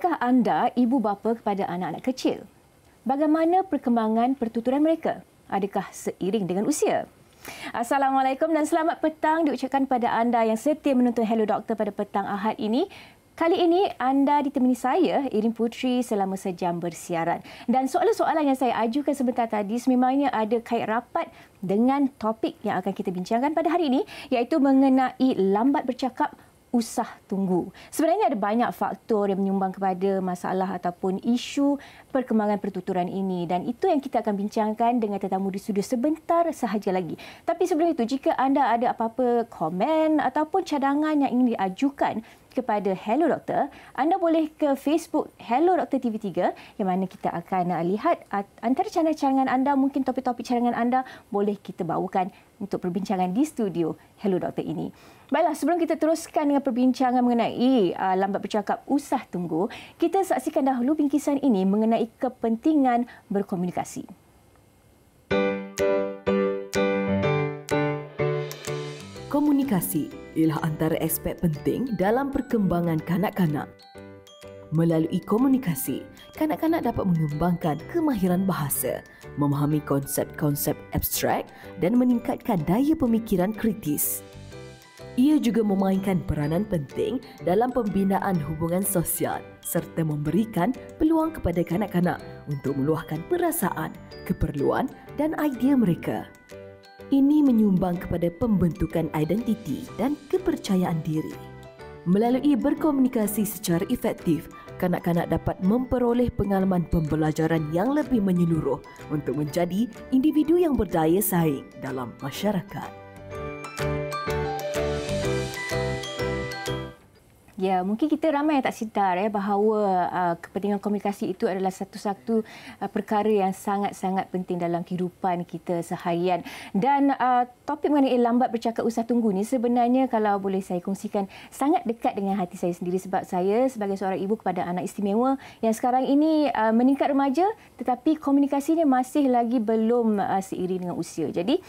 Adakah anda ibu bapa kepada anak-anak kecil? Bagaimana perkembangan pertuturan mereka? Adakah seiring dengan usia? Assalamualaikum dan selamat petang diucapkan pada anda yang setia menonton Hello Doktor pada petang Ahad ini. Kali ini anda ditemani saya, Irin Putri, selama sejam bersiaran. Dan soalan-soalan yang saya ajukan sebentar tadi sememangnya ada kait rapat dengan topik yang akan kita bincangkan pada hari ini, iaitu mengenai lambat bercakap, usah tunggu. Sebenarnya ada banyak faktor yang menyumbang kepada masalah ataupun isu perkembangan pertuturan ini, dan itu yang kita akan bincangkan dengan tetamu di studio sebentar sahaja lagi. Tapi sebelum itu, jika anda ada apa-apa komen ataupun cadangan yang ingin diajukan kepada Hello Doktor, anda boleh ke Facebook Hello Doktor TV3 yang mana kita akan lihat antara cadangan anda, mungkin topik-topik cadangan anda boleh kita bawakan untuk perbincangan di studio Hello Doktor ini. Baiklah, sebelum kita teruskan dengan perbincangan mengenai lambat bercakap, usah tunggu, kita saksikan dahulu bingkisan ini mengenai kepentingan berkomunikasi. Komunikasi ialah antara aspek penting dalam perkembangan kanak-kanak. Melalui komunikasi, kanak-kanak dapat mengembangkan kemahiran bahasa, memahami konsep-konsep abstrak dan meningkatkan daya pemikiran kritis. Ia juga memainkan peranan penting dalam pembinaan hubungan sosial serta memberikan peluang kepada kanak-kanak untuk meluahkan perasaan, keperluan dan idea mereka. Ini menyumbang kepada pembentukan identiti dan kepercayaan diri. Melalui berkomunikasi secara efektif, kanak-kanak dapat memperoleh pengalaman pembelajaran yang lebih menyeluruh untuk menjadi individu yang berdaya saing dalam masyarakat. Ya, mungkin kita ramai yang tak sedar bahawa kepentingan komunikasi itu adalah satu-satu perkara yang sangat-sangat penting dalam kehidupan kita seharian. Dan topik mengenai lambat bercakap, usah tunggu ni sebenarnya kalau boleh saya kongsikan sangat dekat dengan hati saya sendiri, sebab saya sebagai seorang ibu kepada anak istimewa yang sekarang ini meningkat remaja, tetapi komunikasinya masih lagi belum seiring dengan usia. Jadi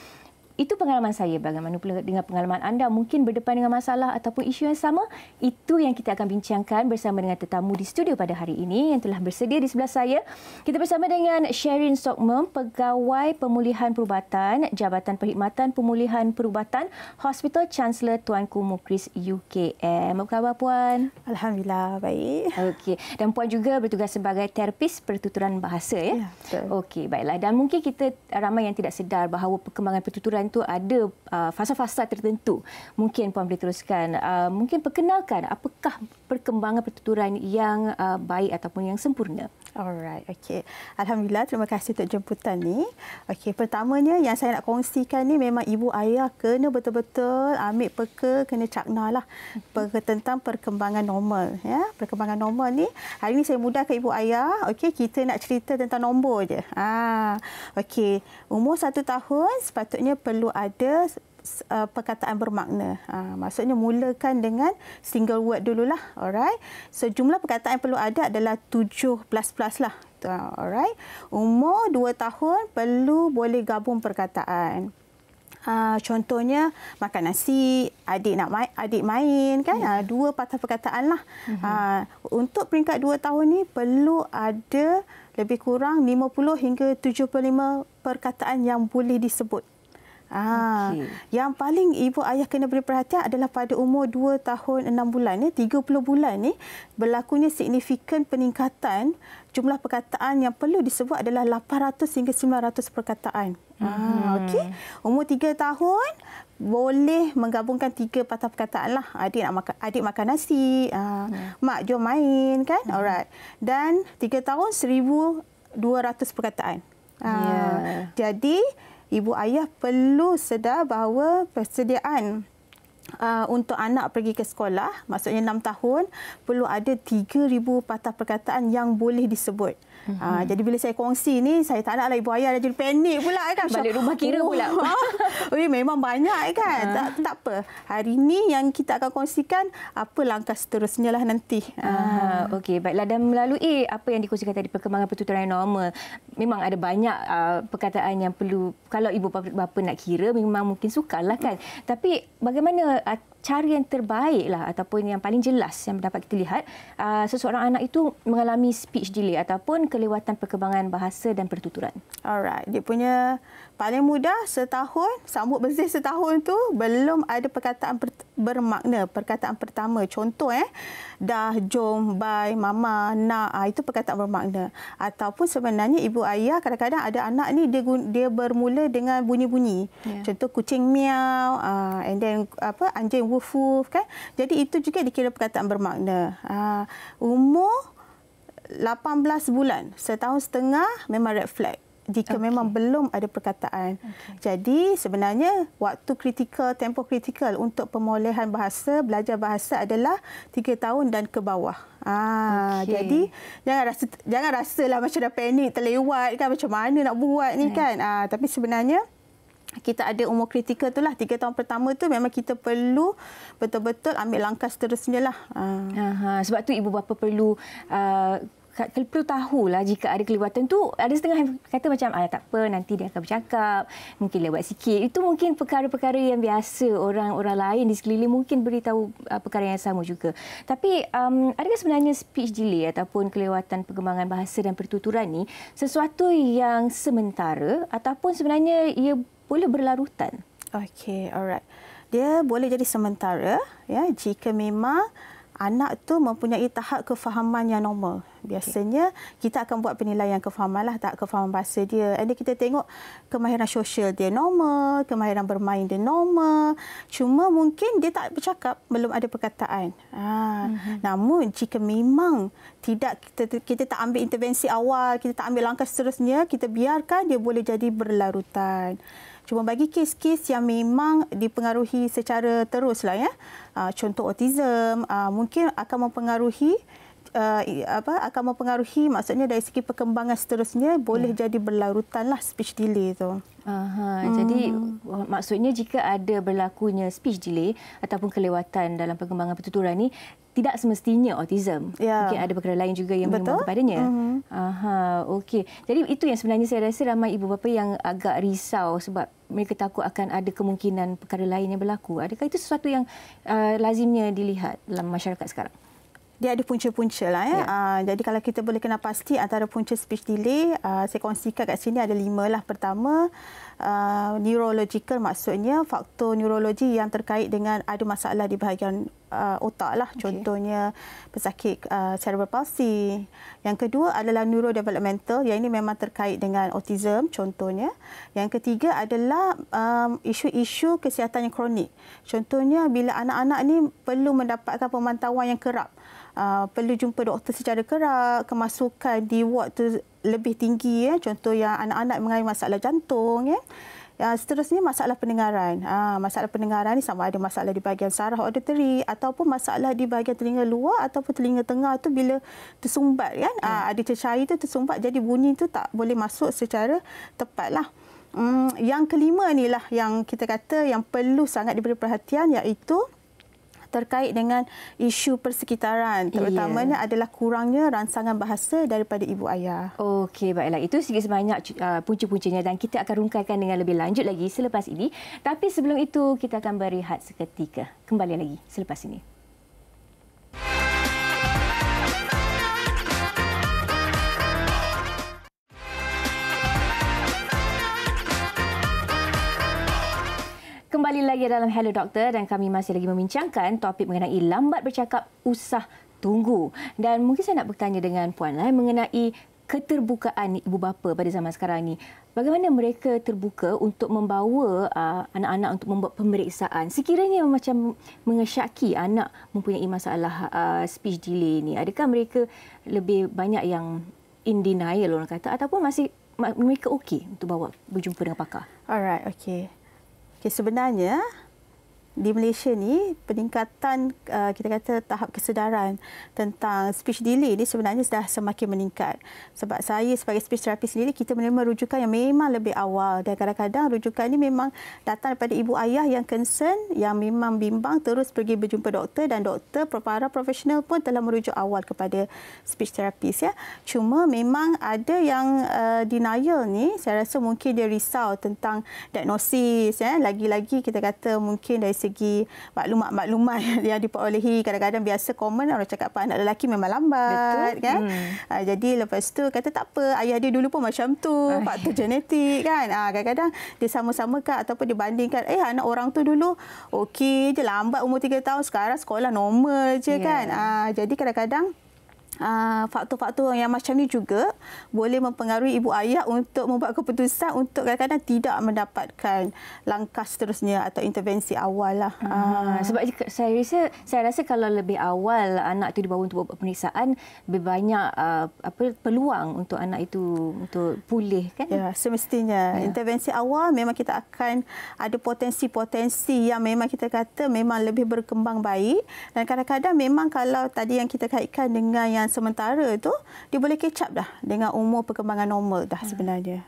itu pengalaman saya. Bagaimana pula dengan pengalaman anda mungkin berdepan dengan masalah ataupun isu yang sama? Itu yang kita akan bincangkan bersama dengan tetamu di studio pada hari ini yang telah bersedia di sebelah saya. Kita bersama dengan Sherin Sokmem, Pegawai Pemulihan Perubatan, Jabatan Perkhidmatan Pemulihan Perubatan, Hospital Chancellor Tuanku Mukhris UKM. Apa khabar Puan? Alhamdulillah, baik. Okey. Dan Puan juga bertugas sebagai terapis pertuturan bahasa, ya? Betul. Okey, baiklah. Dan mungkin kita ramai yang tidak sedar bahawa perkembangan pertuturan itu ada fasa-fasa tertentu. Mungkin Puan boleh teruskan. Mungkin perkenalkan apakah perkembangan pertuturan yang baik ataupun yang sempurna. Alright, okey. Alhamdulillah, terima kasih untuk jemputan ni. Okey, pertamanya yang saya nak kongsikan ni memang ibu ayah kena betul-betul ambil peka, kena cakna lah tentang perkembangan normal, ya. Perkembangan normal ni hari ni saya mudahkan ibu ayah. Okey, kita nak cerita tentang nombor je. Okey, umur 1 tahun sepatutnya perlu ada perkataan bermakna. Maksudnya mulakan dengan single word dululah. Alright. So jumlah perkataan yang perlu ada adalah 7++ lah. Alright. Umur 2 tahun perlu boleh gabung perkataan. Contohnya makan nasi, adik main kan, 2 patah perkataan lah. Untuk peringkat 2 tahun ni perlu ada lebih kurang 50 hingga 75 perkataan yang boleh disebut. Yang paling ibu ayah kena beri perhatian adalah pada umur 2 tahun 6 bulan ni, 30 bulan ni berlakunya signifikan peningkatan jumlah perkataan yang perlu disebut adalah 800 hingga 900 perkataan. Okey. Umur 3 tahun boleh menggabungkan 3 patah perkataan lah. Adik makan nasi, mak jom main kan. Alright. Dan 3 tahun 1200 perkataan. Jadi ibu ayah perlu sedar bahawa persediaan untuk anak pergi ke sekolah, maksudnya 6 tahun, perlu ada 3,000 patah perkataan yang boleh disebut. Jadi bila saya kongsi ni, saya tak naklah ibu ayah dah jadi panik pula kan. Balik rumah kira pula. Memang banyak kan. Tak apa. Hari ni yang kita akan kongsikan apa langkah seterusnya lah nanti. Okey, baiklah. Dan melalui apa yang dikongsikan tadi, perkembangan pertuturan yang normal, memang ada banyak perkataan yang perlu, kalau ibu bapa nak kira memang mungkin sukarlah kan. Tapi bagaimana cara yang terbaik lah ataupun yang paling jelas yang dapat kita lihat seseorang anak itu mengalami speech delay ataupun kelewatan perkembangan bahasa dan pertuturan? Alright, dia punya paling mudah setahun, sambut bersih setahun tu belum ada perkataan bermakna. Perkataan pertama, contoh dah, jom, bye, mama, nak, itu perkataan bermakna. Ataupun sebenarnya ibu ayah kadang-kadang ada anak ni dia bermula dengan bunyi-bunyi. Contoh kucing miau, and then anjing woof woof kan. Jadi itu juga dikira perkataan bermakna. Umur 18 bulan, setahun setengah memang red flag. Jika memang belum ada perkataan. Jadi sebenarnya waktu kritikal, tempoh kritikal untuk pemolehan bahasa, belajar bahasa adalah 3 tahun dan ke bawah. Jadi jangan rasalah macam dah panik, terlewat kan, macam mana nak buat ni kan. Tapi sebenarnya kita ada umur kritikal itulah 3 tahun pertama tu memang kita perlu betul-betul ambil langkah seterusnya lah. Sebab tu ibu bapa perlu tahulah jika ada kelewatan tu. Ada setengah yang kata macam tak apa, nanti dia akan bercakap, mungkin lewat sikit. Itu mungkin perkara-perkara yang biasa orang-orang lain di sekeliling mungkin beritahu perkara yang sama juga. Tapi adakah sebenarnya speech delay ataupun kelewatan perkembangan bahasa dan pertuturan ni sesuatu yang sementara ataupun sebenarnya ia boleh berlarutan? Okey, alright. Dia boleh jadi sementara jika memang anak tu mempunyai tahap kefahaman yang normal. Biasanya kita akan buat penilaian kefahaman lah, tahap kefahaman bahasa dia. Dan kita tengok kemahiran sosial dia normal, kemahiran bermain dia normal. Cuma mungkin dia tak bercakap, belum ada perkataan. Namun jika memang kita tak ambil intervensi awal, kita tak ambil langkah seterusnya, kita biarkan, dia boleh jadi berlarutan. Cuma bagi kes-kes yang memang dipengaruhi secara teruslah contoh autism, mungkin akan mempengaruhi maksudnya dari segi perkembangan seterusnya boleh jadi berlarutanlah speech delay tu. Jadi maksudnya jika ada berlakunya speech delay ataupun kelewatan dalam perkembangan pertuturan ni tidak semestinya autism. Mungkin ada perkara lain juga yang menyumbang kepadanya. Okey. Jadi itu yang sebenarnya saya rasa ramai ibu bapa yang agak risau sebab mereka takut akan ada kemungkinan perkara lain yang berlaku. Adakah itu sesuatu yang lazimnya dilihat dalam masyarakat sekarang? Dia ada punca-punca lah jadi kalau kita boleh kenal pasti antara punca speech delay, saya kongsikan kat sini ada 5 lah. Pertama, neurological, maksudnya faktor neurologi yang terkait dengan ada masalah di bahagian otak lah. Contohnya pesakit cerebral palsy. Yang kedua adalah neurodevelopmental, yang ini memang terkait dengan autism contohnya. Yang ketiga adalah isu-isu kesihatan yang kronik. Contohnya bila anak-anak ni perlu mendapatkan pemantauan yang kerap. Perlu jumpa doktor secara kerap, kemasukan di ward tu lebih tinggi contoh yang anak-anak mengalami masalah jantung seterusnya masalah pendengaran. Masalah pendengaran ni sama ada masalah di bahagian saraf auditory ataupun masalah di bahagian telinga luar ataupun telinga tengah tu bila tersumbat ada cecair tu tersumbat, jadi bunyi tu tak boleh masuk secara tepatlah. Yang kelima ni lah yang kita kata yang perlu sangat diberi perhatian, iaitu terkait dengan isu persekitaran, terutamanya adalah kurangnya rangsangan bahasa daripada ibu ayah. Okey, baiklah. Itu sedikit sebanyak punca-puncanya dan kita akan rungkaikan dengan lebih lanjut lagi selepas ini. Tapi sebelum itu, kita akan berehat seketika. Kembali lagi selepas ini. Kembali lagi dalam Hello Doktor dan kami masih lagi membincangkan topik mengenai lambat bercakap, usah tunggu. Dan mungkin saya nak bertanya dengan Puan mengenai keterbukaan ibu bapa pada zaman sekarang ni. Bagaimana mereka terbuka untuk membawa anak-anak untuk membuat pemeriksaan? Sekiranya macam mengesyaki anak mempunyai masalah speech delay ni, adakah mereka lebih banyak yang in denial orang kata ataupun masih mereka okey untuk bawa berjumpa dengan pakar? Alright, okey. Sebenarnya di Malaysia ni peningkatan kita kata tahap kesedaran tentang speech delay ni sebenarnya sudah semakin meningkat. Sebab saya sebagai speech therapist sendiri, kita menerima rujukan yang memang lebih awal, dan kadang-kadang rujukan ni memang datang daripada ibu ayah yang concern, yang memang bimbang, terus pergi berjumpa doktor, dan doktor para profesional pun telah merujuk awal kepada speech therapist ya. Cuma memang ada yang denial ni, saya rasa mungkin dia risau tentang diagnosis ya. Lagi-lagi kita kata mungkin dari segi maklumat-maklumat yang diperolehi, kadang-kadang biasa komen orang cakap apa, anak lelaki memang lambat. Betul. Kan? Jadi lepas tu kata tak apa, ayah dia dulu pun macam tu, faktor genetik kan. Kadang-kadang dia sama-samakan ataupun dibandingkan, anak orang tu dulu okey je, lambat umur 3 tahun, sekarang sekolah normal je kan. Jadi kadang-kadang faktor-faktor yang macam ni juga boleh mempengaruhi ibu ayah untuk membuat keputusan untuk kadang-kadang tidak mendapatkan langkah seterusnya atau intervensi awal lah. Sebab saya rasa kalau lebih awal anak itu dibawa untuk buat pemeriksaan, lebih banyak peluang untuk anak itu untuk pulih kan? Ya, semestinya. Intervensi awal memang kita akan ada potensi-potensi yang memang kita kata memang lebih berkembang baik, dan kadang-kadang memang kalau tadi yang kita kaitkan dengan yang sementara tu, dia boleh catch up dah dengan umur perkembangan normal dah sebenarnya.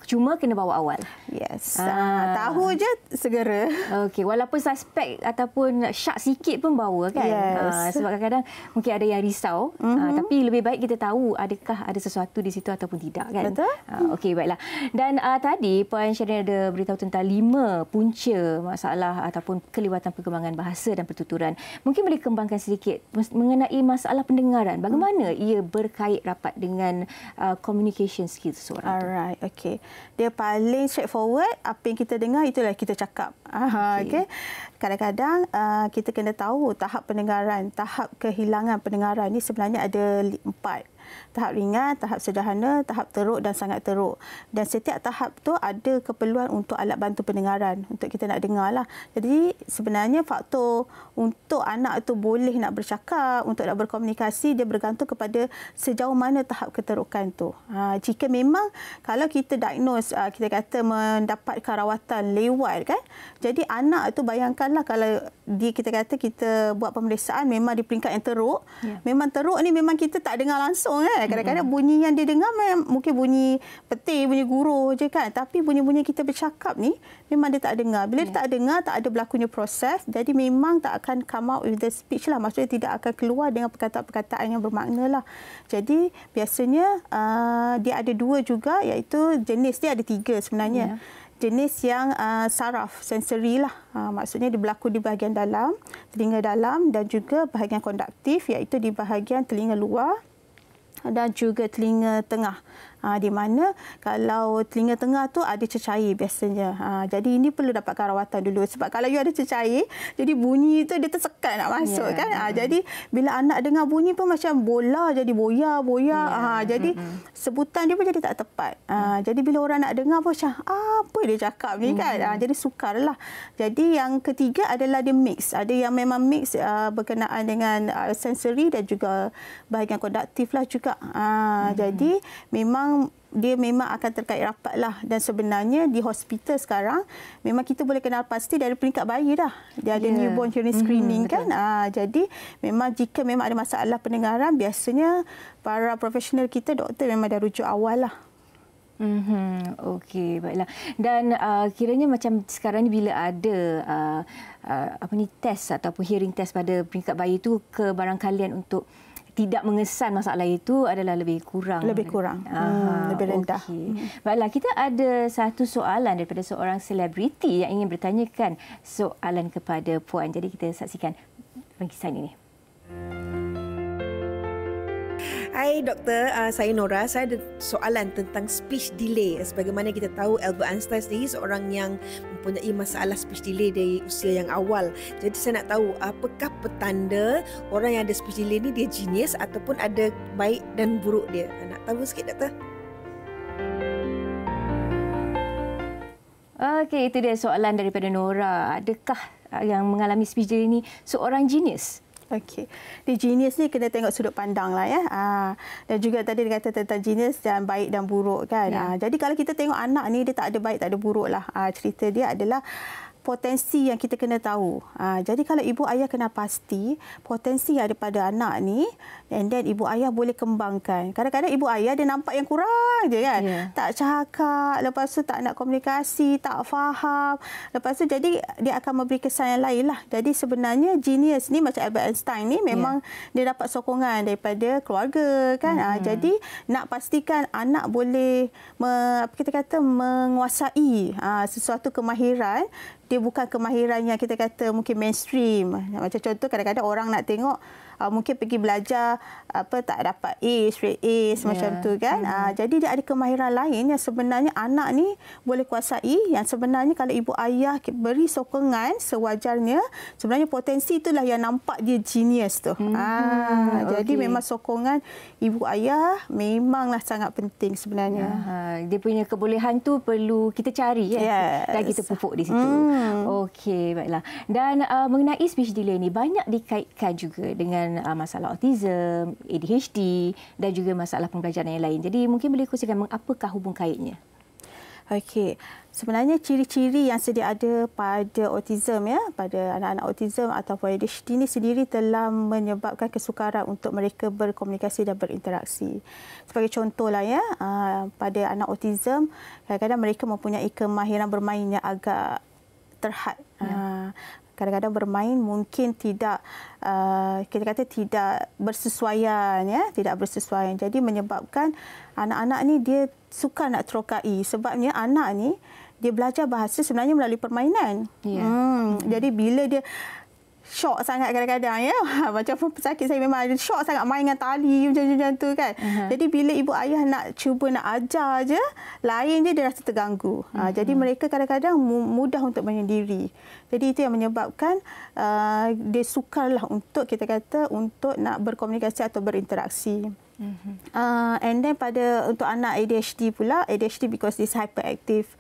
Cuma kena bawa awal. Yes. Tahu je segera. Okey, walaupun suspek ataupun syak sikit pun bawa kan. Yes. Sebab kadang-kadang mungkin ada yang risau, tapi lebih baik kita tahu adakah ada sesuatu di situ ataupun tidak kan. Betul. Okey, baiklah. Dan tadi Puan Syahrina ada beritahu tentang 5 punca masalah ataupun kelewatan perkembangan bahasa dan pertuturan. Mungkin boleh kembangkan sedikit mengenai masalah pendengaran. Bagaimana ia berkait rapat dengan communication skills seseorang? Alright, okey. Dia paling straightforward, apa yang kita dengar itulah kita cakap. Okey. Kadang-kadang kita kena tahu tahap pendengaran, tahap kehilangan pendengaran ni sebenarnya ada 4. Tahap ringan, tahap sederhana, tahap teruk dan sangat teruk. Dan setiap tahap tu ada keperluan untuk alat bantu pendengaran untuk kita nak dengar lah. Jadi sebenarnya faktor untuk anak tu boleh nak bercakap, untuk nak berkomunikasi, dia bergantung kepada sejauh mana tahap keterukan tu. Jika memang kalau kita diagnose, kita kata mendapatkan rawatan lewat kan, jadi anak tu bayangkanlah kalau kita kata kita buat pemeriksaan memang di peringkat yang teruk, memang teruk ni memang kita tak dengar langsung kan. Kadang-kadang bunyi yang dia dengar mungkin bunyi petir, bunyi guru je kan. Tapi bunyi-bunyi kita bercakap ni memang dia tak dengar. Bila dia tak dengar, tak ada berlakunya proses. Jadi memang tak akan come out with the speech lah. Maksudnya tidak akan keluar dengan perkataan-perkataan yang bermakna lah. Jadi biasanya dia ada 2 juga, iaitu jenis dia ada 3 sebenarnya. Jenis yang saraf, sensori lah. Maksudnya dia berlaku di bahagian dalam, telinga dalam, dan juga bahagian konduktif, iaitu di bahagian telinga luar dan juga telinga tengah. Di mana kalau telinga tengah tu ada cecair biasanya. Jadi ini perlu dapatkan rawatan dulu. Sebab kalau you ada cecair, jadi bunyi tu dia tersekat nak masuk kan. Jadi bila anak dengar bunyi pun macam bola jadi boya. Jadi sebutan dia pun jadi tak tepat. Jadi bila orang nak dengar pun macam apa dia cakap ni kan. Jadi sukarlah. Jadi yang ketiga adalah dia mix. Ada yang memang mix berkenaan dengan sensori dan juga bahagian konduktif lah juga. Jadi memang dia memang akan terkait rapat lah. Dan sebenarnya di hospital sekarang memang kita boleh kenal pasti dari peringkat bayi dah. Dia ada newborn hearing screening kan. Jadi memang jika memang ada masalah pendengaran, biasanya para profesional kita, doktor memang dah rujuk awal lah. Okey, baiklah. Dan kiranya macam sekarang ni bila ada test ataupun hearing test pada peringkat bayi itu, kebarangkalian untuk tidak mengesan masalah itu adalah lebih kurang. Lebih rendah. Okay. Baiklah, kita ada satu soalan daripada seorang selebriti yang ingin bertanyakan soalan kepada Puan. Jadi kita saksikan bingkisan ini. Hai doktor, saya Nora. Saya ada soalan tentang speech delay. Sebagaimana kita tahu, Albert Einstein sendiri seorang yang mempunyai masalah speech delay dari usia yang awal. Jadi saya nak tahu, apakah petanda orang yang ada speech delay ni dia genius ataupun ada baik dan buruk dia? Nak tahu sikit doktor? Okey, itu dia soalan daripada Nora. Adakah yang mengalami speech delay ni seorang genius? Okey. Di genius ni kena tengok sudut pandang lah ya. Dan juga tadi dia kata tentang genius dan baik dan buruk kan. Jadi kalau kita tengok anak ni, dia tak ada baik tak ada buruk lah. Cerita dia adalah potensi yang kita kena tahu. Jadi kalau ibu ayah kena pasti potensi yang ada pada anak ni, and then ibu ayah boleh kembangkan. Kadang-kadang ibu ayah dia nampak yang kurang je kan. Tak cakap, lepas tu tak nak komunikasi, tak faham. Lepas tu jadi dia akan memberi kesan yang lain lah. Jadi sebenarnya genius ni macam Albert Einstein ni memang dia dapat sokongan daripada keluarga kan. Jadi nak pastikan anak boleh kita kata menguasai sesuatu kemahiran, dia bukan kemahiran yang kita kata mungkin mainstream. Macam contoh kadang-kadang orang nak tengok mungkin pergi belajar tak dapat A, straight A macam tu kan. Jadi dia ada kemahiran lain yang sebenarnya anak ni boleh kuasai, yang sebenarnya kalau ibu ayah beri sokongan sewajarnya, sebenarnya potensi itulah yang nampak dia genius tu. Jadi memang sokongan ibu ayah memanglah sangat penting sebenarnya. Dia punya kebolehan tu perlu kita cari dan kita pupuk di situ. Okey, baiklah. Dan mengenai speech delay ni banyak dikaitkan juga dengan masalah autism, ADHD dan juga masalah pembelajaran yang lain. Jadi mungkin boleh kongsikan apakah hubung kaitnya? Okey, sebenarnya ciri-ciri yang sedia ada pada autism pada anak-anak autism ataupun ADHD ini sendiri telah menyebabkan kesukaran untuk mereka berkomunikasi dan berinteraksi. Sebagai contohlah pada anak autism, kadang-kadang mereka mempunyai kemahiran bermain yang agak terhad. Kadang-kadang bermain mungkin tidak kita kata tidak bersesuaian tidak bersesuaian. Jadi menyebabkan anak-anak ni dia sukar nak terokai, sebabnya anak ni dia belajar bahasa sebenarnya melalui permainan. Jadi bila dia syok sangat kadang-kadang macam pesakit saya memang ada syok sangat main dengan tali macam tu kan. Jadi bila ibu ayah nak cuba nak ajar je, lain je dia rasa terganggu. Jadi mereka kadang-kadang mudah untuk menyendiri. Jadi itu yang menyebabkan dia sukarlah untuk kita kata untuk nak berkomunikasi atau berinteraksi. And then untuk anak ADHD pula, ADHD because this hyperactive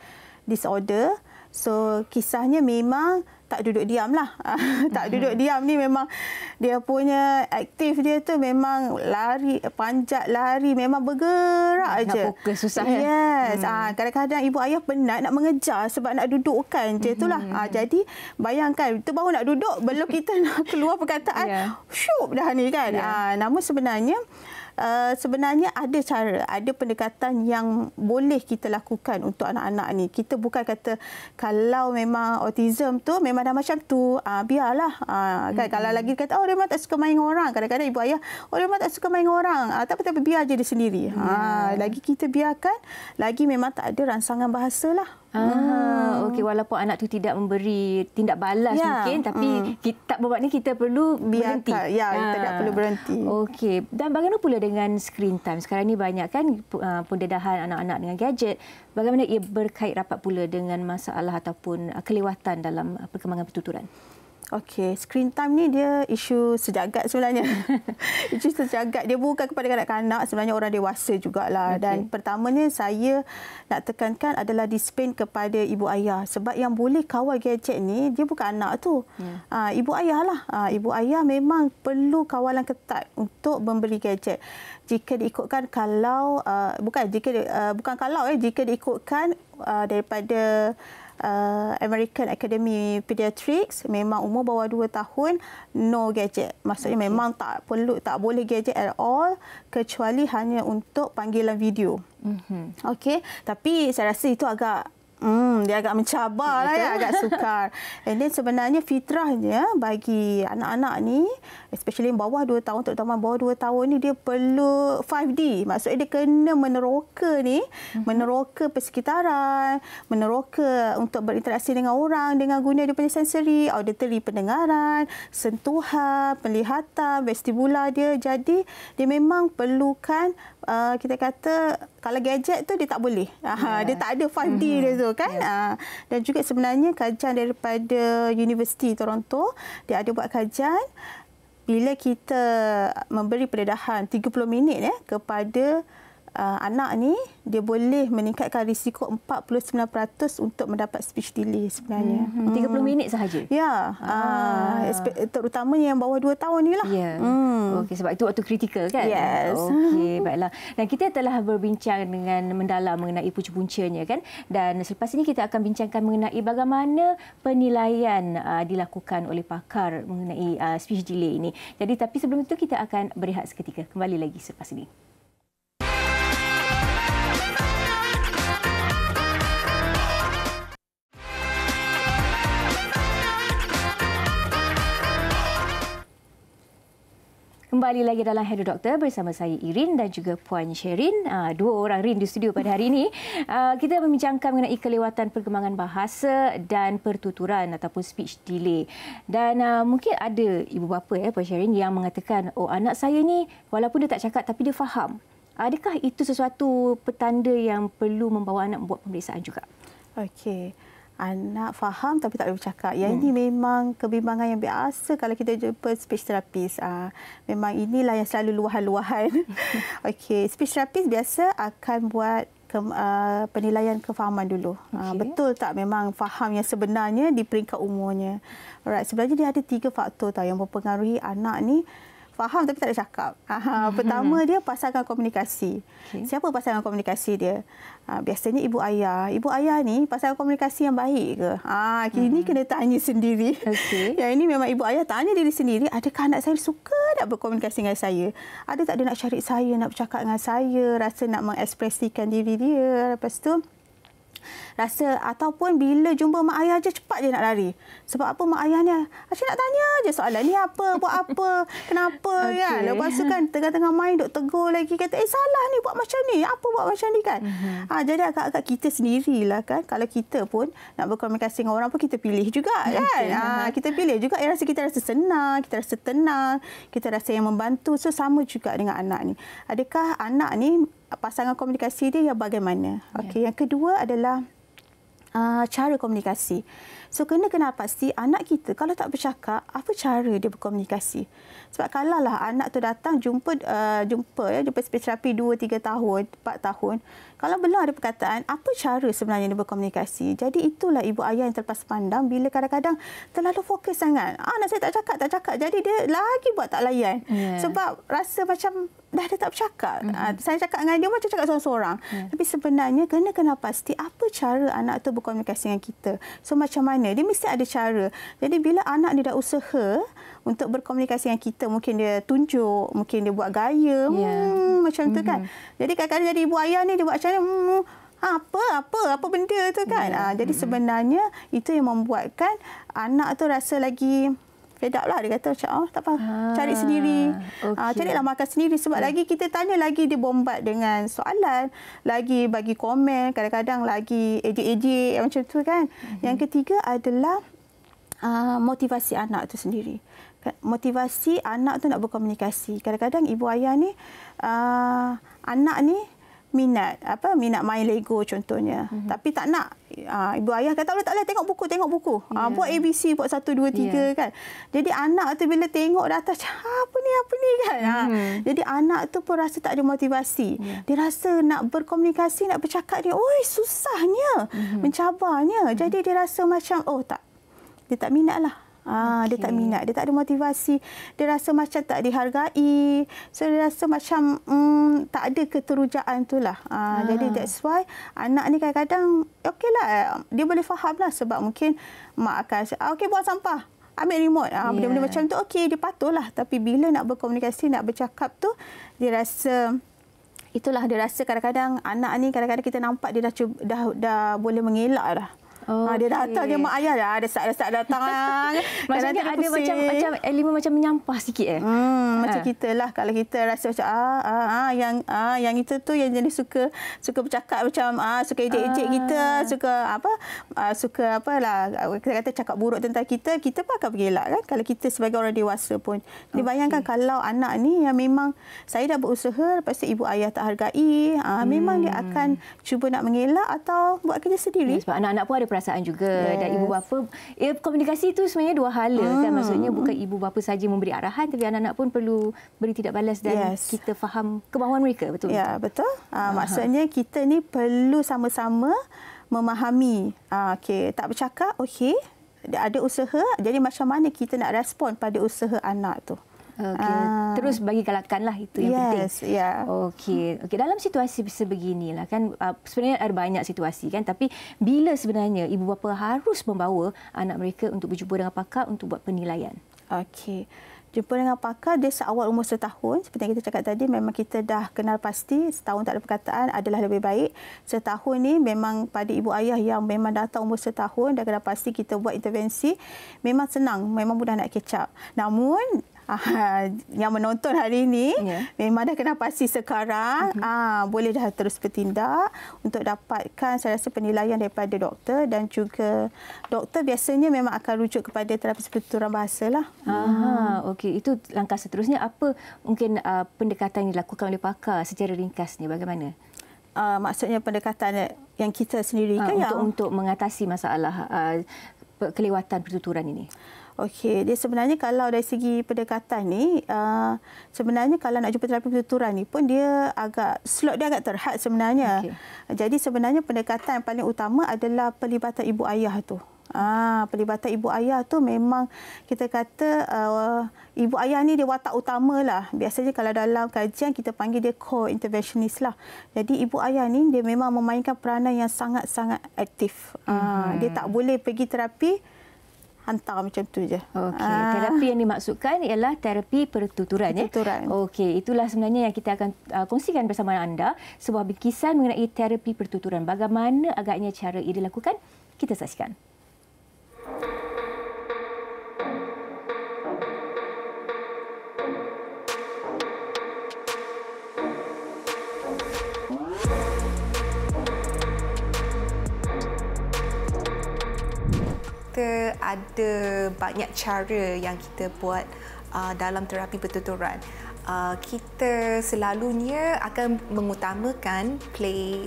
disorder. So kisahnya memang tak duduk diam lah. Tak duduk diam ni memang dia punya aktif dia tu memang lari, panjat lari, memang bergerak je. Nak fokus susah Yes. Kadang-kadang ibu ayah penat nak mengejar sebab nak dudukkan je itulah. Jadi bayangkan tu baru nak duduk, belum kita nak keluar perkataan, syup dah ni kan. Namun sebenarnya ada cara, ada pendekatan yang boleh kita lakukan untuk anak-anak ni. Kita bukan kata kalau memang autism tu memang dah macam tu, biarlah. Kan kalau lagi kata dia memang tak suka main dengan orang. Kadang-kadang ibu ayah, dia memang tak suka main dengan orang. Tapi biar je dia sendiri. Lagi kita biarkan, lagi memang tak ada rangsangan bahasa lah. Okey, walaupun anak tu tidak memberi tindak balas mungkin, tapi kita bermakna kita perlu berhenti. Kita tak perlu berhenti. Okey, dan bagaimana pula dengan screen time? Sekarang ni banyak kan pendedahan anak-anak dengan gadget. Bagaimana ia berkait rapat pula dengan masalah ataupun kelewatan dalam perkembangan pertuturan? Okey, screen time ni dia isu sejagat sebenarnya. Isu sejagat. Dia bukan kepada kanak-kanak, sebenarnya orang dewasa jugalah. Dan pertamanya saya nak tekankan adalah disiplin kepada ibu ayah. Sebab yang boleh kawal gadget ni, dia bukan anak tu. Ibu ayah lah. Ibu ayah memang perlu kawalan ketat untuk memberi gadget. Jika diikutkan jika diikutkan daripada American Academy Pediatrics, memang umur bawah 2 tahun no gadget. Maksudnya memang tak boleh gadget at all, kecuali hanya untuk panggilan video. Okey, tapi saya rasa itu agak dia agak mencabar lah agak sukar. And then sebenarnya fitrahnya bagi anak-anak ni, especially bawah 2 tahun, terutama bawah 2 tahun ni, dia perlu 5D. Maksudnya dia kena meneroka ni, meneroka persekitaran, meneroka untuk berinteraksi dengan orang dengan guna dia punya sensori, auditory, pendengaran, sentuhan, penglihatan, vestibular dia. Jadi dia memang perlukan kita kata kalau gadget tu dia tak boleh. Dia tak ada 5D dia tu kan. Dan juga sebenarnya kajian daripada Universiti Toronto, dia ada buat kajian bila kita memberi pendedahan 30 minit kepada anak ni dia boleh meningkatkan risiko 49% untuk mendapat speech delay sebenarnya. 30 minit sahaja? Ya, terutamanya yang bawah 2 tahun ni lah. Ya. Okey, sebab itu waktu kritikal kan? Yes. Okey, baiklah. Dan kita telah berbincang dengan mendalam mengenai punca-puncanya kan? Dan selepas ini kita akan bincangkan mengenai bagaimana penilaian dilakukan oleh pakar mengenai speech delay ini. Jadi tapi sebelum itu kita akan berehat seketika. Kembali lagi selepas ini. Kembali lagi dalam Hello Doktor bersama saya Irin dan juga Puan Sherin. Dua orang Rin di studio pada hari ini. Kita membincangkan mengenai kelewatan perkembangan bahasa dan pertuturan ataupun speech delay. Dan mungkin ada ibu bapa Puan Sherin yang mengatakan, oh anak saya ni walaupun dia tak cakap tapi dia faham. Adakah itu sesuatu petanda yang perlu membawa anak membuat pemeriksaan juga? Okey. Anak faham tapi tak boleh bercakap. Yang ini memang kebimbangan yang biasa kalau kita jumpa speech therapist. Memang inilah yang selalu luahan-luahan. Okey, speech therapist biasa akan buat penilaian kefahaman dulu. Betul tak memang faham yang sebenarnya di peringkat umurnya. Alright, sebenarnya dia ada 3 faktor yang mempengaruhi anak ni faham tapi tak ada cakap. Pertama dia pasangan komunikasi. Siapa pasangan komunikasi dia? Biasanya ibu ayah. Ibu ayah ni pasangan komunikasi yang baik ke? Kini kena tanya sendiri. Yang ini memang ibu ayah tanya diri sendiri, adakah anak saya suka nak berkomunikasi dengan saya? Ada tak dia nak cari saya, nak bercakap dengan saya, rasa nak mengekspresikan diri dia. Lepas tu rasa ataupun bila jumpa mak ayah je cepat je nak lari. Sebab apa mak ayahnya? Asyik nak tanya je soalan ni apa, buat apa, kenapa kan. Lepas tu kan tengah-tengah main duk tegur lagi kata salah ni buat macam ni, apa buat macam ni kan. Jadi agak-agak kita sendirilah kan. Kalau kita pun nak berkomunikasi dengan orang pun kita pilih juga kan. Kita pilih juga yang kita rasa senang, kita rasa tenang, kita rasa yang membantu. So sama juga dengan anak ni. Adakah anak ni pasangan komunikasi dia yang bagaimana? Okey, yang kedua adalah cara komunikasi. So kena pasti anak kita kalau tak bercakap, apa cara dia berkomunikasi? Sebab kalaulah anak tu datang jumpa speech therapy 2-3 tahun, 4 tahun, kalau belum ada perkataan, apa cara sebenarnya dia berkomunikasi? Jadi itulah ibu ayah yang terlepas pandang bila kadang-kadang terlalu fokus sangat. Anak saya tak cakap. Jadi dia lagi buat tak layan. Sebab rasa macam dah dia tak bercakap. Saya cakap dengan dia macam cakap seorang-seorang. Tapi sebenarnya kena pasti apa cara anak tu berkomunikasi dengan kita. So macam mana? Dia mesti ada cara. Jadi bila anak dia dah usaha untuk berkomunikasi dengan kita, mungkin dia tunjuk, mungkin dia buat gaya, macam tu kan. Jadi kadang-kadang jadi ibu ayah ni dia buat macam ni, apa benda tu kan. Jadi sebenarnya itu yang membuatkan anak tu rasa lagi fed up lah. Dia kata macam tak apa, cari sendiri. Carilah makan sendiri. Sebab lagi kita tanya, lagi dia bombat dengan soalan, lagi bagi komen, kadang-kadang lagi ejek-ejek macam tu kan. Yang ketiga adalah motivasi anak tu sendiri. Motivasi anak tu nak berkomunikasi. Kadang-kadang ibu ayah ni anak ni minat main Lego contohnya. Tapi tak nak. Ibu ayah kata tak boleh tengok buku. Buat ABC, buat 1 2 3 kan. Jadi anak tu bila tengok data apa ni kan. Jadi anak tu pun rasa tak ada motivasi. Dia rasa nak berkomunikasi, nak bercakap dia, susahnya, mencabarnya. Jadi dia rasa macam dia tak minatlah. Dia tak minat, dia tak ada motivasi, dia rasa macam tak dihargai, so dia rasa macam tak ada keterujaan itulah. Jadi that's why anak ni kadang-kadang okeylah, dia boleh faham lah sebab mungkin mak akan okey buang sampah, ambil remote, benda-benda macam tu okey, dia patuhlah. Tapi bila nak berkomunikasi, nak bercakap tu, dia rasa itulah, dia rasa kadang-kadang anak ni kadang-kadang kita nampak dia dah boleh mengelak dah. Dia datang, dia mak ayah dah desak-desak datang. Maksudnya ada macam elemen macam menyampah sikit macam kita lah. Kalau kita rasa macam yang itu tu yang jadi suka bercakap macam suka ejek-ejek kita, suka apalah, kita kata cakap buruk tentang kita pun akan bergelak kan kalau kita sebagai orang dewasa pun. Jadi bayangkan kalau anak ni yang memang saya dah berusaha, lepas tu ibu ayah tak hargai, memang dia akan cuba nak mengelak atau buat kerja sendiri. Sebab anak-anak pun ada perasaan juga. Dan ibu bapa, komunikasi itu sebenarnya dua hala kan. Maksudnya bukan ibu bapa saja memberi arahan, tapi anak-anak pun perlu beri tidak balas dan kita faham kemahuan mereka. Betul? Ya, betul. Maksudnya kita ni perlu sama-sama memahami. Okey, tak bercakap, okey. Ada usaha, jadi macam mana kita nak respon pada usaha anak tu. Okey, terus bagi galakan lah, itu yang penting. Ya. Okey, dalam situasi sebeginilah kan, sebenarnya ada banyak situasi kan, tapi bila sebenarnya ibu bapa harus membawa anak mereka untuk berjumpa dengan pakar untuk buat penilaian? Okey. Jumpa dengan pakar dia seawal umur setahun. Seperti yang kita cakap tadi, memang kita dah kenal pasti setahun tak ada perkataan adalah lebih baik. Setahun ni memang pada ibu ayah yang memang datang umur setahun, dah kenal pasti kita buat intervensi. Memang senang, memang mudah nak catch up. Namun yang menonton hari ini memang dah kenal pasti sekarang, boleh dah terus bertindak untuk dapatkan saya rasa penilaian daripada doktor, dan juga doktor biasanya memang akan rujuk kepada terapis pertuturan bahasa lah. Okey, itu langkah seterusnya. Apa mungkin pendekatan yang dilakukan oleh pakar secara ringkasnya bagaimana? Maksudnya pendekatan yang kita sendiri kan untuk mengatasi masalah kelewatan pertuturan ini. Okey, dia sebenarnya kalau dari segi pendekatan ni, sebenarnya kalau nak jumpa terapi pertuturan ni pun dia agak slot dia agak terhad sebenarnya. Jadi sebenarnya pendekatan yang paling utama adalah pelibatan ibu ayah tu. Pelibatan ibu ayah tu memang kita kata ibu ayah ni dia watak utama lah. Biasanya kalau dalam kajian kita panggil dia co-interventionist lah. Jadi ibu ayah ni dia memang memainkan peranan yang sangat-sangat aktif. Dia tak boleh pergi terapi hantar macam tu je. Okey, terapi yang dimaksudkan ialah terapi pertuturan. Okey, itulah sebenarnya yang kita akan kongsikan bersama anda, sebuah bingkisan mengenai terapi pertuturan. Bagaimana agaknya cara ia dilakukan? Kita saksikan. Kita ada banyak cara yang kita buat dalam terapi pertuturan. Kita selalunya akan mengutamakan play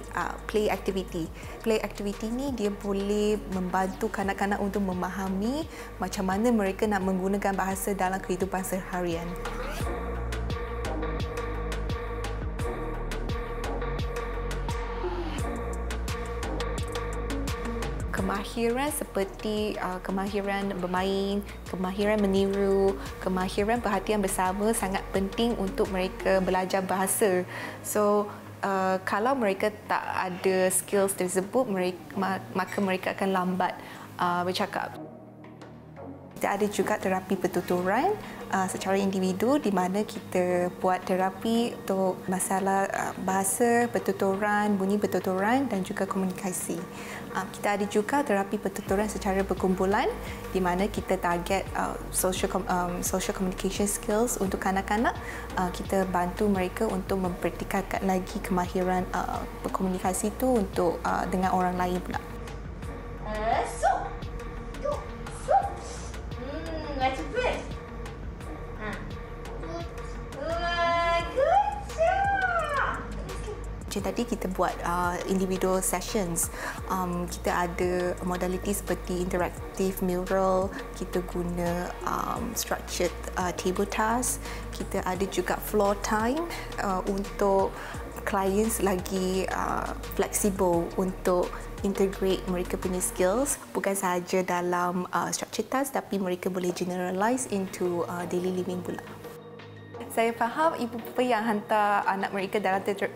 activity. Play activity ni dia boleh membantu kanak-kanak untuk memahami macam mana mereka nak menggunakan bahasa dalam kehidupan seharian. Kemahiran seperti kemahiran bermain, kemahiran meniru, kemahiran perhatian bersama sangat penting untuk mereka belajar bahasa. So, kalau mereka tak ada skills tersebut, maka mereka akan lambat bercakap. Kita ada juga terapi pertuturan secara individu di mana kita buat terapi untuk masalah bahasa, pertuturan, bunyi pertuturan dan juga komunikasi. Kita ada juga terapi pertuturan secara berkumpulan di mana kita target social communication skills untuk kanak-kanak. Kita bantu mereka untuk mempraktikkan lagi kemahiran berkomunikasi itu untuk dengan orang lain pula. Macam bird. Macam tadi kita buat individual sessions. Kita ada modaliti seperti interactive mural, kita guna structured table task, kita ada juga floor time untuk clients lagi flexible untuk integrate mereka punya skills, bukan sahaja dalam structured task tapi mereka boleh generalize into daily living pula. Saya faham ibu bapa yang hantar anak mereka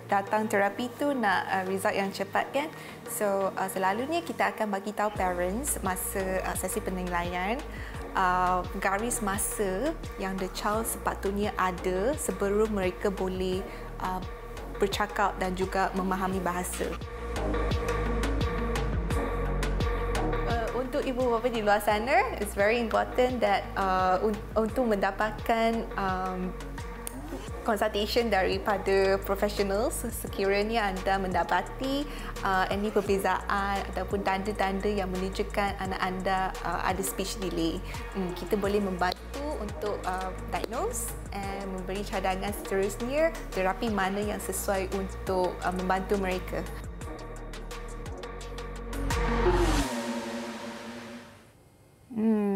datang terapi tu nak result yang cepat kan. So selalunya kita akan bagi tahu parents masa sesi penilaian garis masa yang the child sepatutnya ada sebelum mereka boleh bercakap dan juga memahami bahasa. Untuk ibu bapa di luar sana, it's very important that untuk mendapatkan consultation daripada professionals sekiranya anda mendapati any perbezaan ataupun tanda-tanda yang menunjukkan anak anda ada speech delay. Kita boleh membantu untuk diagnose dan memberi cadangan seterusnya terapi mana yang sesuai untuk membantu mereka.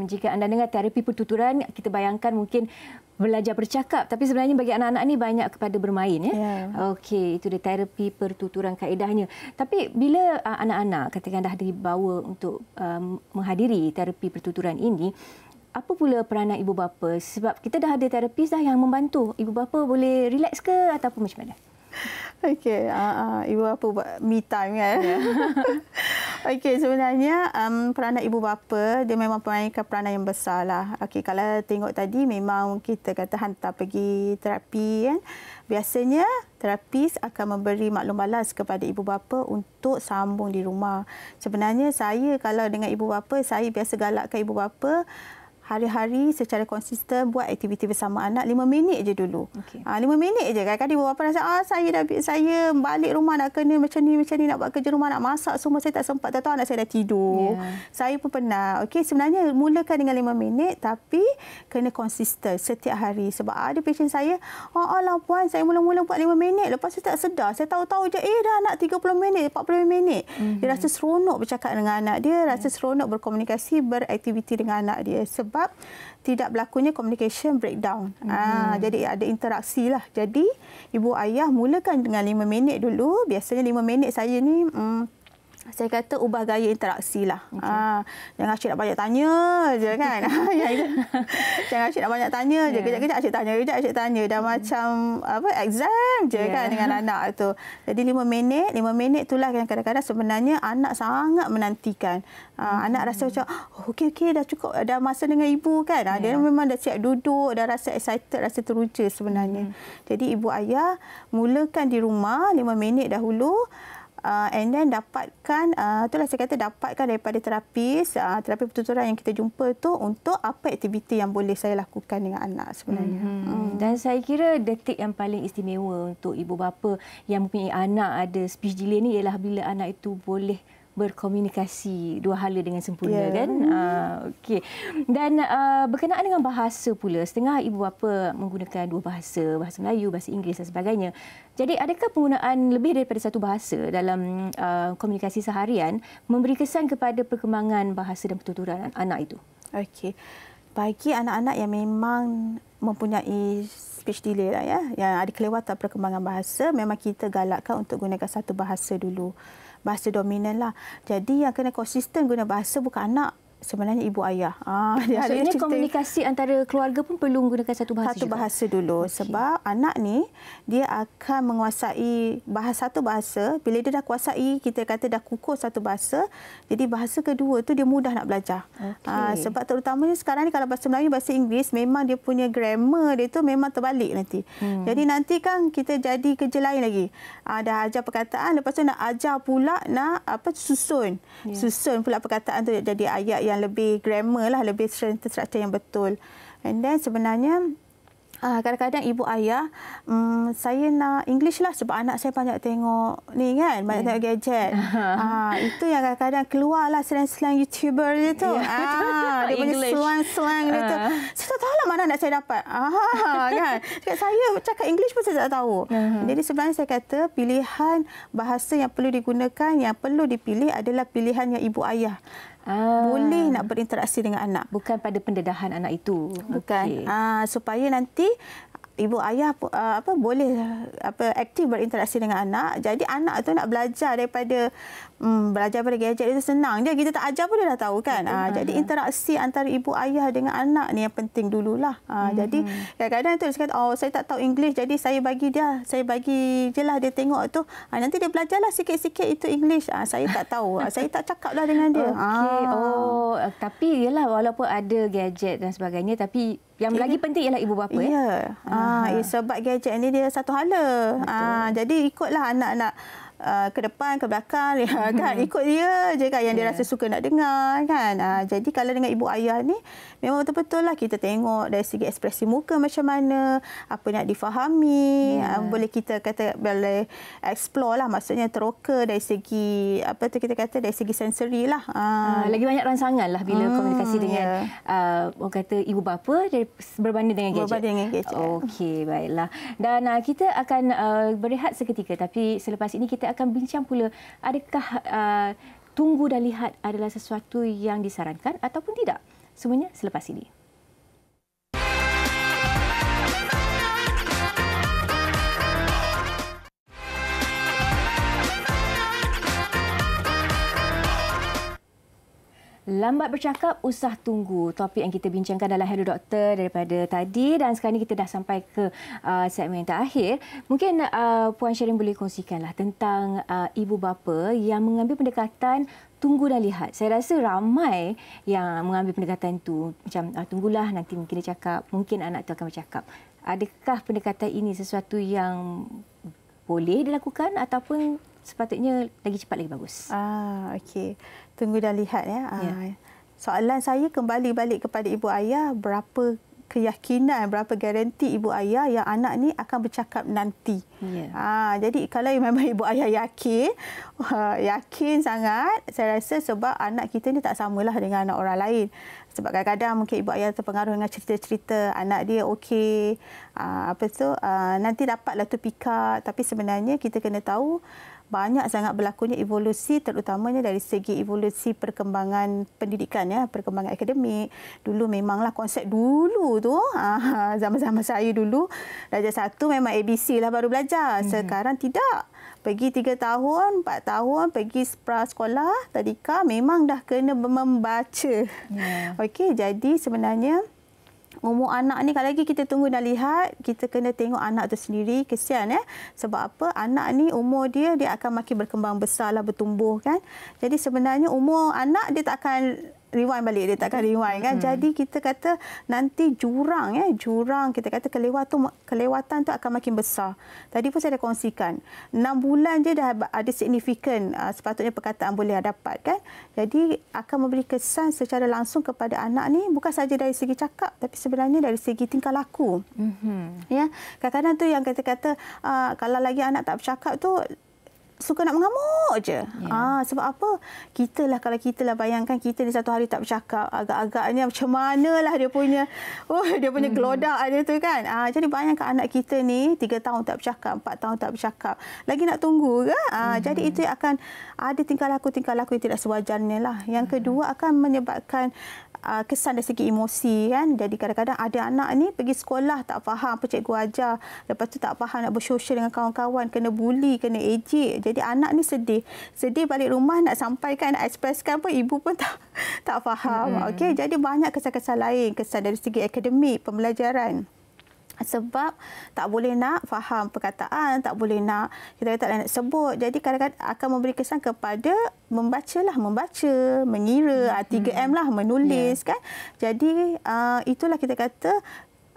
jika anda dengar terapi pertuturan, kita bayangkan mungkin belajar bercakap, tapi sebenarnya bagi anak-anak ni banyak kepada bermain, ya. Okey, itu dia terapi pertuturan kaedahnya. Tapi bila anak-anak katakan dah dibawa untuk menghadiri terapi pertuturan ini, apa pula peranan ibu bapa? Sebab kita dah ada terapis dah yang membantu. Ibu bapa boleh relax ke ataupun macam mana? Okey, ibu bapa buat me time kan. Okey, sebenarnya peranan ibu bapa dia memang memainkan peranan yang besar lah. Okey, kalau tengok tadi memang kita kata hantar pergi terapi kan. Biasanya terapis akan memberi maklum balas kepada ibu bapa untuk sambung di rumah. Sebenarnya saya kalau dengan ibu bapa, saya biasa galakkan ibu bapa hari-hari secara konsisten buat aktiviti bersama anak 5 minit je dulu. 5 minit je. Kadang-kadang ibu bapa rasa saya balik rumah nak kena macam ni nak buat kerja rumah, nak masak semua, saya tak sempat. Tahu anak saya dah tidur. Saya pun pernah. Okey, sebenarnya mulakan dengan 5 minit tapi kena konsisten setiap hari. Sebab ada pasien saya, alah puan, saya mula-mula buat 5 minit, lepas tu tak sedar. Saya tahu-tahu je dah nak 30 minit, 40 minit. Dia rasa seronok bercakap dengan anak dia, rasa seronok berkomunikasi, beraktiviti dengan anak dia. Sebab tidak berlakunya communication breakdown. Jadi ada interaksi lah. Jadi ibu ayah mulakan dengan 5 minit dulu. Biasanya 5 minit saya ni saya kata ubah gaya interaksi lah. Jangan asyik nak banyak tanya je kan. Jangan asyik nak banyak tanya je. Kejap-kejap asyik tanya. Dah macam exam je kan dengan anak tu. Jadi 5 minit itulah yang kadang-kadang sebenarnya anak sangat menantikan. Anak rasa macam, okey, dah cukup, dah masa dengan ibu kan. Dia memang dah siap duduk, dah rasa excited, rasa teruja sebenarnya. Jadi ibu ayah mulakan di rumah 5 minit dahulu. And then dapatkan, itulah saya kata dapatkan daripada terapis, terapi pertuturan yang kita jumpa tu untuk apa aktiviti yang boleh saya lakukan dengan anak sebenarnya. Dan saya kira detik yang paling istimewa untuk ibu bapa yang mempunyai anak ada speech delay ni ialah bila anak itu boleh berkomunikasi dua hala dengan sempurna kan. Okey. Dan berkenaan dengan bahasa pula, setengah ibu bapa menggunakan dua bahasa, bahasa Melayu, bahasa Inggeris dan sebagainya. Jadi adakah penggunaan lebih daripada satu bahasa dalam komunikasi seharian memberi kesan kepada perkembangan bahasa dan pertuturan anak itu? Okey. Bagi anak-anak yang memang mempunyai speech delay lah ya, yang ada kelewatan perkembangan bahasa, memang kita galakkan untuk gunakan satu bahasa dulu. Bahasa dominan lah. Jadi yang kena konsisten guna bahasa bukan anak, sebenarnya ibu ayah. Maksudnya komunikasi antara keluarga pun perlu menggunakan satu bahasa juga? Bahasa dulu. Sebab anak ni, dia akan menguasai satu bahasa. Bila dia dah kuasai, kita kata dah kukuh satu bahasa, jadi bahasa kedua tu dia mudah nak belajar. Sebab terutamanya sekarang ni kalau bahasa Melayu, bahasa Inggeris, memang dia punya grammar dia tu memang terbalik nanti. Jadi nanti kan kita jadi kerja lain lagi. Dah ajar perkataan, lepas tu nak ajar pula nak susun. Susun pula perkataan tu jadi ayat yang lebih grammar lah, lebih structure yang betul. And then sebenarnya kadang-kadang ibu ayah, saya nak English lah sebab anak saya banyak tengok ni kan, banyak tengok gadget. Itu yang kadang-kadang keluarlah slang-slang YouTuber dia tu. Dia punya slang-slang dia tu. Saya tak tahu lah mana anak saya dapat. Kan? Saya cakap English pun saya tak tahu. Jadi sebenarnya saya kata pilihan bahasa yang perlu digunakan, yang perlu dipilih adalah pilihan yang ibu ayah. Boleh nak berinteraksi dengan anak. Bukan pada pendedahan anak itu. Bukan. Supaya nanti ibu ayah boleh aktif berinteraksi dengan anak. Jadi anak tu nak belajar daripada gadget itu senang je. Kita tak ajar pun dia dah tahu kan. Jadi interaksi antara ibu ayah dengan anak ni yang penting dululah. Jadi kadang-kadang tu dia kata, saya tak tahu English, jadi saya bagi je lah dia tengok tu. Nanti dia belajarlah sikit-sikit itu English. Saya tak tahu. Saya tak cakap lah dengan dia. Tapi yalah, walaupun ada gadget dan sebagainya, tapi yang lagi penting ialah ibu bapa. Sebab gadget ni dia satu hala. Jadi ikutlah anak-anak ke depan, ke belakang, kan? Ikut dia je kan yang dia rasa suka nak dengar kan. Jadi kalau dengan ibu ayah ni memang betul-betul lah kita tengok dari segi ekspresi muka macam mana, apa nak difahami, boleh kita kata boleh explore lah, maksudnya teroka dari segi kita kata dari segi sensori lah. Lagi banyak rangsangan lah bila komunikasi dengan orang kata ibu bapa berbanding dengan gadget. Okey, baiklah. Dan kita akan berehat seketika, tapi selepas ini kita akan bincang pula, adakah tunggu dan lihat adalah sesuatu yang disarankan ataupun tidak? Semuanya selepas ini. Lambat bercakap, usah tunggu. Topik yang kita bincangkan dalam Hello Doktor daripada tadi, dan sekarang ni kita dah sampai ke segmen yang terakhir. Mungkin Puan Sheryn boleh kongsikanlah tentang ibu bapa yang mengambil pendekatan tunggu dan lihat. Saya rasa ramai yang mengambil pendekatan itu. Macam tunggulah, nanti mungkin dia cakap, mungkin anak tu akan bercakap. Adakah pendekatan ini sesuatu yang boleh dilakukan ataupun sepatutnya lagi cepat lagi bagus? Okey. Tunggu dan lihat ya. Soalan saya kembali balik kepada ibu ayah, berapa keyakinan, berapa garanti ibu ayah yang anak ni akan bercakap nanti. Jadi kalau memang ibu ayah yakin sangat, saya rasa sebab anak kita ni tak samalah dengan anak orang lain. Sebab kadang-kadang mungkin ibu ayah terpengaruh dengan cerita-cerita anak dia okey, nanti dapatlah tu pick up. Tapi sebenarnya kita kena tahu banyak sangat berlakunya evolusi, terutamanya dari segi evolusi perkembangan pendidikan, ya, perkembangan akademik. Dulu memanglah konsep dulu tu, zaman-zaman saya dulu, darjah 1 memang ABC lah baru belajar. Sekarang tidak. Pergi 3 tahun, 4 tahun, pergi pra-sekolah, tadika, memang dah kena membaca. Okey, jadi sebenarnya umur anak ni, kalau lagi kita tunggu dan lihat, kita kena tengok anak tu sendiri. Kesian sebab apa, anak ni umur dia akan makin berkembang besarlah, bertumbuh kan. Jadi sebenarnya umur anak dia tak akan rewind balik, dia tak akan rewind kan. Jadi kita kata nanti jurang kita kata kelewatan tu akan makin besar. Tadi pun saya dah kongsikan 6 bulan je dah ada signifikan sepatutnya perkataan boleh dapat kan. Jadi akan memberi kesan secara langsung kepada anak ni, bukan saja dari segi cakap tapi sebenarnya dari segi tingkah laku. Ya, kadang-kadang tu yang kata-kata kalau lagi anak tak bercakap tu suka nak mengamuk je. Sebab apa? Kalau kita bayangkan kita ni satu hari tak bercakap, agak-agaknya macam manalah dia punya gelodak dia tu kan. Jadi bayangkan anak kita ni 3 tahun tak bercakap, 4 tahun tak bercakap. Lagi nak tunggu ke? Jadi itu akan ada tingkah laku yang tidak sewajarnya lah. Yang kedua akan menyebabkan kesan dari segi emosi kan. Jadi kadang-kadang ada anak ni pergi sekolah tak faham apa cikgu ajar, lepas tu tak faham nak bersosial dengan kawan-kawan, kena bully, kena ejek. Jadi anak ni sedih balik rumah nak sampaikan, nak ekspreskan pun ibu pun tak faham. Okey, jadi banyak kesan-kesan lain, kesan dari segi akademik, pembelajaran. Sebab tak boleh nak faham perkataan, tak boleh nak, kita tak boleh nak sebut. Jadi kadang-kadang akan memberi kesan kepada membaca, mengira, 3M lah, menulis kan. Jadi itulah kita kata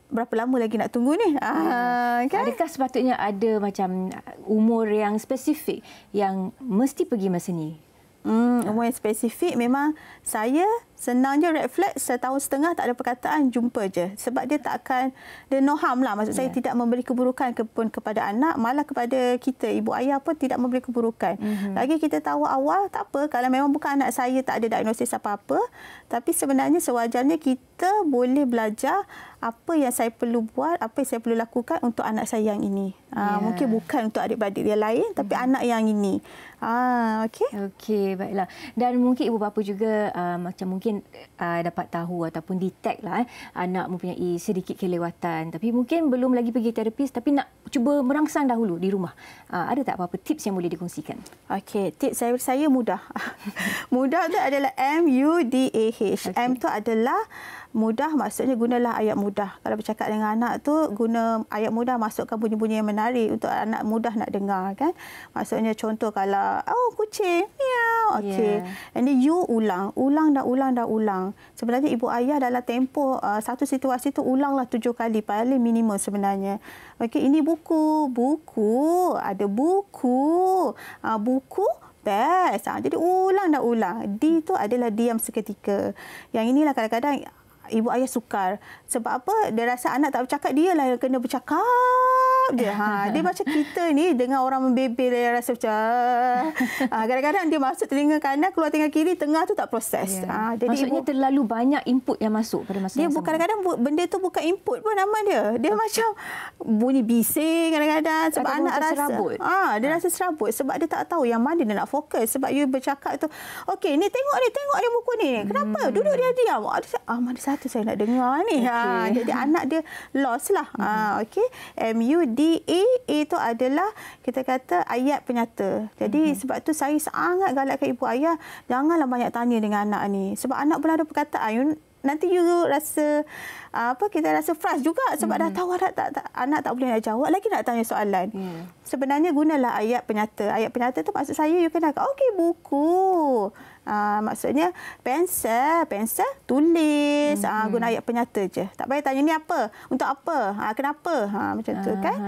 berapa lama lagi nak tunggu ni? Kan? Adakah sepatutnya ada macam umur yang spesifik yang mesti pergi masa ni? Umur yang spesifik memang saya senang je red flag, 1.5 tahun tak ada perkataan, jumpa je. Sebab dia tak akan, dia no harm lah. Maksud saya tidak memberi keburukan pun kepada anak, malah kepada kita, ibu ayah pun tidak memberi keburukan. Lagi kita tahu awal, tak apa. Kalau memang bukan anak saya, tak ada diagnosis apa-apa. Tapi sebenarnya sewajarnya kita boleh belajar apa yang saya perlu buat, apa yang saya perlu lakukan untuk anak saya yang ini. Mungkin bukan untuk adik-beradik dia lain, tapi anak yang ini. Okey, baiklah. Dan mungkin ibu bapa juga macam mungkin dapat tahu ataupun detect lah anak mempunyai sedikit kelewatan, tapi mungkin belum lagi pergi terapis, tapi nak cuba merangsang dahulu di rumah. Ada tak apa-apa tips yang boleh dikongsikan? Okey, tips saya mudah. Mudah tu adalah MUDAH. M tu adalah mudah, maksudnya gunalah ayat mudah. Kalau bercakap dengan anak tu, guna ayat mudah, masukkan bunyi-bunyi yang menarik untuk anak mudah nak dengar kan. Maksudnya contoh kalau kucing, miau, okey. And then you ulang dan ulang. Sebenarnya ibu ayah dalam tempoh satu situasi tu ulanglah 7 kali paling minimum sebenarnya. Okey, ini buku, ada buku. Buku best. Jadi ulang dan ulang. D tu adalah diam seketika. Yang inilah kadang-kadang ibu ayah sukar. Sebab apa? Dia rasa anak tak bercakap, dia lah yang kena bercakap cakap je. Dia macam kita ni dengan orang membebel dia rasa macam kadang-kadang dia masuk telinga kanan, keluar telinga kiri, tengah tu tak proses. Jadi maksudnya terlalu banyak input yang masuk pada masa yang sama. Kadang-kadang benda tu bukan input pun nama dia. Dia macam bunyi bising kadang-kadang sebab anak rasa serabut. Dia rasa serabut sebab dia tak tahu yang mana dia nak fokus. Sebab you bercakap tu, okey ni tengok ni buku ni. Kenapa? Duduk dia diam. Mana satu saya nak dengar ni. Jadi anak dia lost lah. Okey. MUDA itu adalah kita kata ayat penyata. Jadi sebab tu saya sangat galakkan ibu ayah janganlah banyak tanya dengan anak ni. Sebab anak pun ada perkataan nanti you rasa kita rasa frust juga sebab dah tahu anak tak boleh nak jawab lagi nak tanya soalan. Sebenarnya gunalah ayat penyata. Ayat penyata tu maksud saya you kena okey buku. Maksudnya pensel tulis. Guna ayat penyata je. Tak payah tanya ni apa? Untuk apa? Kenapa? Macam tu kan.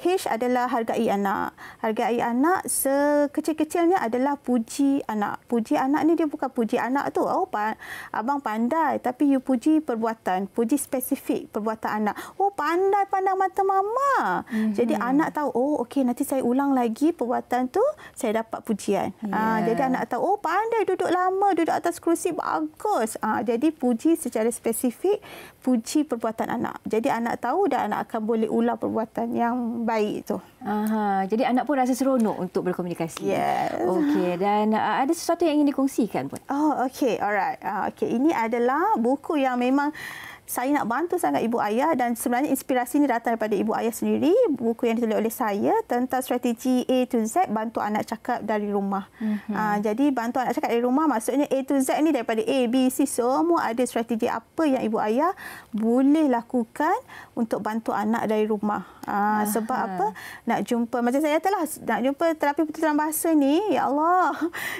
H adalah hargai anak. Hargai anak sekecil-kecilnya adalah puji anak. Puji anak ni dia bukan puji anak tu. Abang pandai tapi you puji perbuatan. Puji spesifik perbuatan anak. Pandai pandang mata mama. Jadi anak tahu okey nanti saya ulang lagi perbuatan tu saya dapat pujian. Jadi anak tahu pandai duduk lama duduk atas kerusi bagus. Jadi puji secara spesifik, puji perbuatan anak. Jadi anak tahu dan anak akan boleh ulang perbuatan yang baik tu. Jadi anak pun rasa seronok untuk berkomunikasi. Yes. Okey, dan ada sesuatu yang ingin dikongsikan pun. Okey, alright. Okey, ini adalah buku yang memang saya nak bantu sangat ibu ayah dan sebenarnya inspirasi ini datang daripada ibu ayah sendiri. Buku yang ditulis oleh saya tentang strategi A to Z bantu anak cakap dari rumah. Jadi bantu anak cakap dari rumah maksudnya A to Z ni daripada A, B, C semua ada strategi apa yang ibu ayah boleh lakukan untuk bantu anak dari rumah. Sebab apa? Nak jumpa macam saya katalah nak jumpa terapi pertuturan bahasa ni ya Allah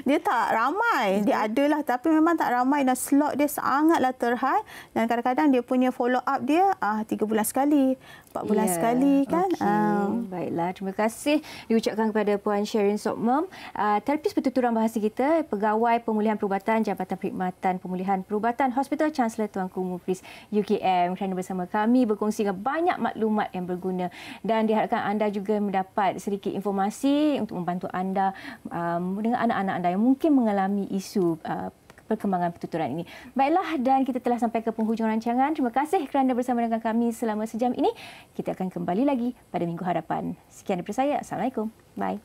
dia tak ramai. Dia adalah tapi memang tak ramai dan slot dia sangatlah terhad dan kadang-kadang dia punya follow up dia 3 bulan sekali, 4 bulan sekali kan. Baiklah, terima kasih diucapkan kepada Puan Sherin Sokmem, terapis pertuturan bahasa kita, Pegawai Pemulihan Perubatan Jabatan Perkhidmatan Pemulihan Perubatan Hospital Chancellor Tuanku Muflis UKM kerana bersama kami berkongsi dengan banyak maklumat yang berguna dan diharapkan anda juga mendapat sedikit informasi untuk membantu anda dengan anak-anak anda yang mungkin mengalami isu perkembangan pertuturan ini. Baiklah, dan kita telah sampai ke penghujung rancangan. Terima kasih kerana bersama dengan kami selama sejam ini. Kita akan kembali lagi pada minggu hadapan. Sekian daripada saya. Assalamualaikum. Bye.